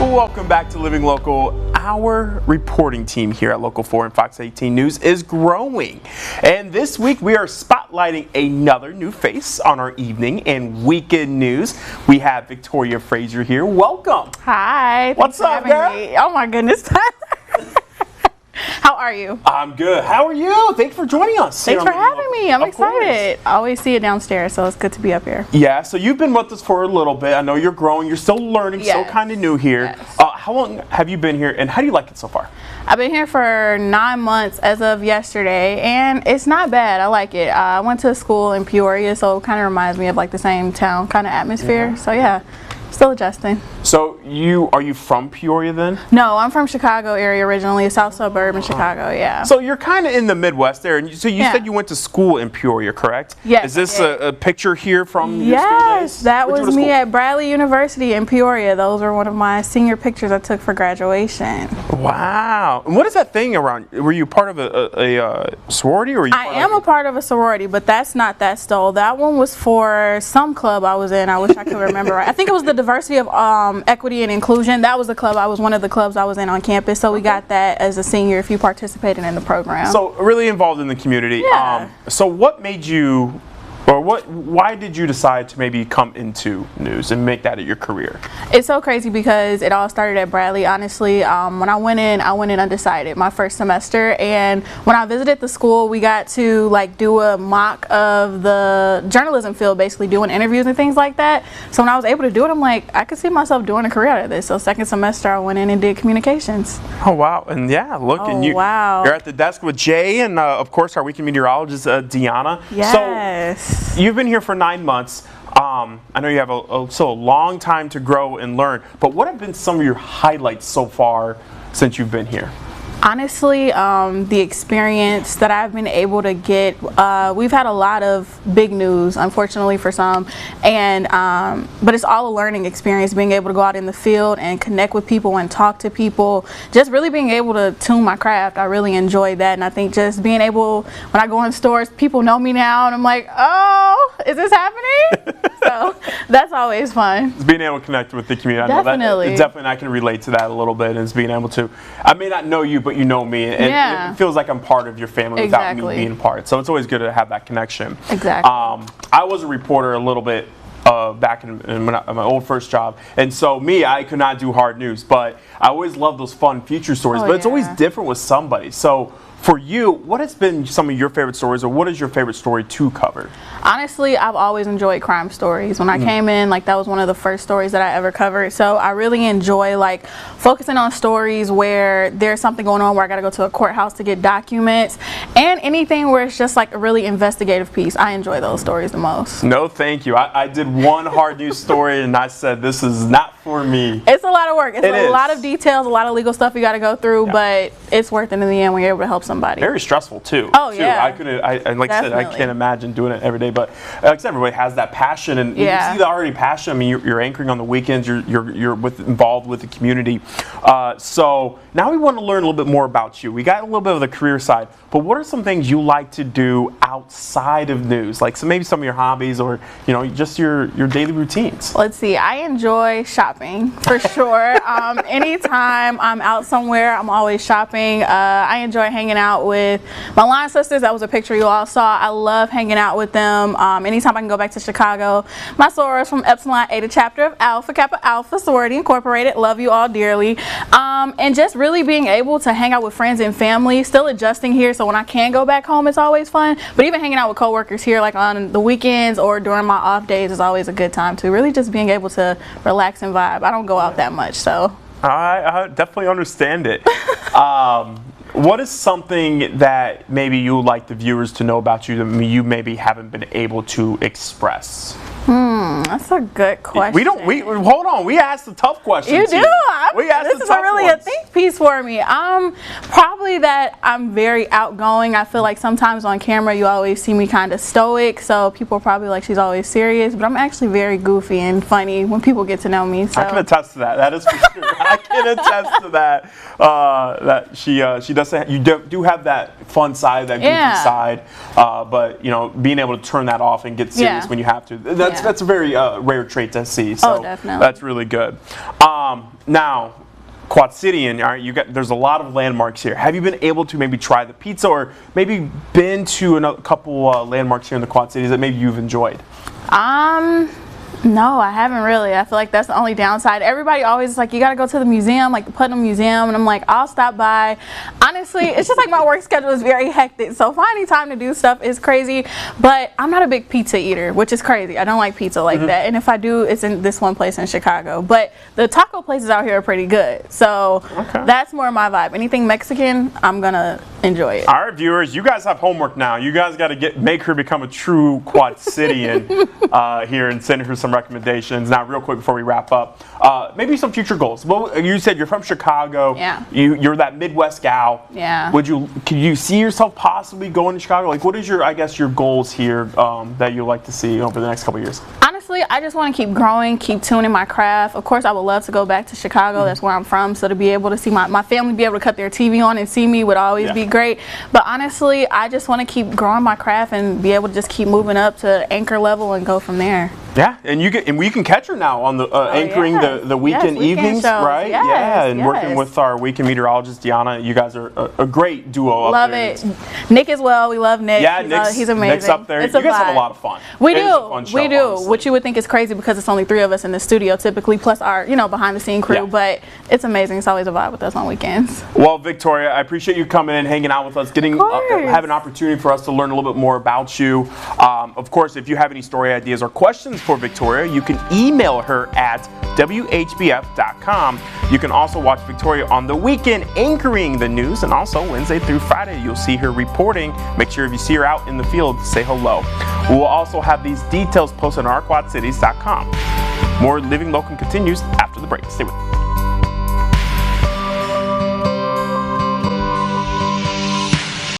Welcome back to Living Local. Our reporting team here at Local 4 and Fox 18 News is growing. And this week we are spotlighting another new face on our evening and weekend news. We have Victoria Frazier here. Welcome. Hi. What's up, girl? Oh my goodness. How are you? I'm good. How are you? Thanks for joining us. Thanks for having me. I'm excited. I always see it downstairs, so it's good to be up here. Yeah, so you've been with us for a little bit. I know you're growing. You're still learning, still kind of new here. Yes. How long have you been here, and how do you like it so far? I've been here for 9 months as of yesterday, and it's not bad. I like it. I went to school in Peoria, so it kind of reminds me of like the same town kind of atmosphere. Yeah. So yeah, still adjusting. So are you from Peoria then? No, I'm from Chicago area originally, south suburb in Chicago, yeah. So you're kind of in the Midwest there, and so you said you went to school in Peoria, correct? Yes. Is this a picture here from your school days? Yes, that was me at Bradley University in Peoria. Those were one of my senior pictures I took for graduation. Wow. And what is that thing around? Were you part of a sorority? Or I am a part of a sorority, but that's not that stole. That one was for some club I was in. I wish I could remember right. I think it was the diversity of equity and inclusion. That was the club. I was one of the clubs I was in on campus, so we got that as a senior if you participated in the program. So really involved in the community. Yeah. So what made you, or why did you decide to maybe come into news and make that your career? It's so crazy because it all started at Bradley. Honestly, when I went in undecided my first semester, and when I visited the school, we got to like do a mock of the journalism field, basically doing interviews and things like that. So when I was able to do it, I'm like, I could see myself doing a career out of this. So second semester, I went in and did communications. Oh wow! And yeah, look, and you're at the desk with Jay, and of course our weekend meteorologist Deanna. Yes. So, you've been here for 9 months. I know you have a long time to grow and learn, but what have been some of your highlights so far since you've been here? Honestly, the experience that I've been able to get, we've had a lot of big news, unfortunately for some, and but it's all a learning experience, being able to go out in the field and connect with people and talk to people, just really being able to tune my craft. I really enjoyed that, and I think just being able, when I go in stores, people know me now, and I'm like, oh, is this happening? So that's always fun. It's being able to connect with the community. Definitely. Definitely, I can relate to that a little bit, and being able to, I may not know you, but you know me, and it feels like I'm part of your family without me being part. So it's always good to have that connection. Exactly. I was a reporter a little bit back in my old first job, and so I could not do hard news, but I always love those fun feature stories. But it's always different with somebody. So for you, what has been some of your favorite stories, or what is your favorite story to cover? Honestly, I've always enjoyed crime stories. When I came in, like that was one of the first stories that I ever covered. So I really enjoy like focusing on stories where there's something going on, where I got to go to a courthouse to get documents, and anything where it's just like a really investigative piece. I enjoy those stories the most. No, thank you. I did one hard news story, and I said this is not for me. It's a lot of work. It's a lot of details, a lot of legal stuff you got to go through, but it's worth it in the end when you're able to help somebody. Very stressful too. Oh yeah. Like I said, I can't imagine doing it every day. But like I said, everybody has that passion, and you see the already passion. I mean, you're anchoring on the weekends. You're involved with the community. So now we want to learn a little bit more about you. We got a little bit of the career side, but what are some things you like to do outside of news? Like maybe some of your hobbies, or just your daily routines. Let's see. I enjoy shopping for sure. Anytime I'm out somewhere, I'm always shopping. I enjoy hanging out with my line sisters. That was a picture you all saw. I love hanging out with them. Anytime I can go back to Chicago. My sorors from Epsilon Eta chapter of Alpha Kappa Alpha Sorority Incorporated. Love you all dearly. And just really being able to hang out with friends and family. Still adjusting here, so when I can go back home, it's always fun. But even hanging out with coworkers here, like on the weekends or during my off days, is always a good time too. Really just being able to relax and vibe. I don't go out that much, so. I definitely understand it. What is something that maybe you would like the viewers to know about you that you maybe haven't been able to express? That's a good question. Hold on. We asked the tough questions. You do. This is really a think piece for me. Probably that I'm very outgoing. I feel like sometimes on camera you always see me kind of stoic, so people are probably like, she's always serious, but I'm actually very goofy and funny when people get to know me. So. I can attest to that. That is for sure. I can attest to that. That she does. You do have that fun side, that goofy side, but being able to turn that off and get serious when you have to. That's a very rare trait to see. So definitely. That's really good. Now, Quad Cityan, all right, there's a lot of landmarks here. Have you been able to maybe try the pizza, or maybe been to a couple landmarks here in the Quad Cities that maybe you've enjoyed? No, I haven't really. I feel like that's the only downside. Everybody always is like, you gotta go to the museum, like the Putnam Museum, and I'm like, I'll stop by. Honestly, it's just like my work schedule is very hectic, so finding time to do stuff is crazy. But I'm not a big pizza eater, which is crazy. I don't like pizza like that, and if I do, it's in this one place in Chicago. But the taco places out here are pretty good, so that's more my vibe. Anything Mexican, I'm gonna enjoy it. All right, viewers, you guys have homework now. You guys got to make her become a true Quad Cityan here and send her some recommendations. Now, real quick before we wrap up, maybe some future goals. Well, you said you're from Chicago. Yeah. You're that Midwest gal. Yeah. Can you see yourself possibly going to Chicago? Like, what is your goals here that you'd like to see over the next couple of years? Honestly, I just want to keep growing, keep tuning my craft. Of course, I would love to go back to Chicago. That's where I'm from. So to be able to see my family, be able to cut their TV on and see me would always be great. But honestly, I just want to keep growing my craft and be able to just keep moving up to anchor level and go from there. Yeah, and we can catch her now on the anchoring the weekend evenings, shows. right? Yes, and working with our weekend meteorologist Deanna. You guys are a great duo. Love up there. it. Nick as well. We love Nick. Yeah, he's amazing. Nick's up there. You guys have a lot of fun. We do. We do. Honestly. Which you would think is crazy because it's only 3 of us in the studio typically, plus our behind the scene crew. Yeah. But it's amazing. It's always a vibe with us on weekends. Well, Victoria, I appreciate you coming in, hanging out with us, have an opportunity for us to learn a little bit more about you. Of course, if you have any story ideas or questions for Victoria, you can email her at whbf.com. You can also watch Victoria on the weekend anchoring the news, and also Wednesday through Friday you'll see her reporting. Make sure if you see her out in the field, say hello. We will also have these details posted on ourquadcities.com. More Living Locum continues after the break. Stay with us.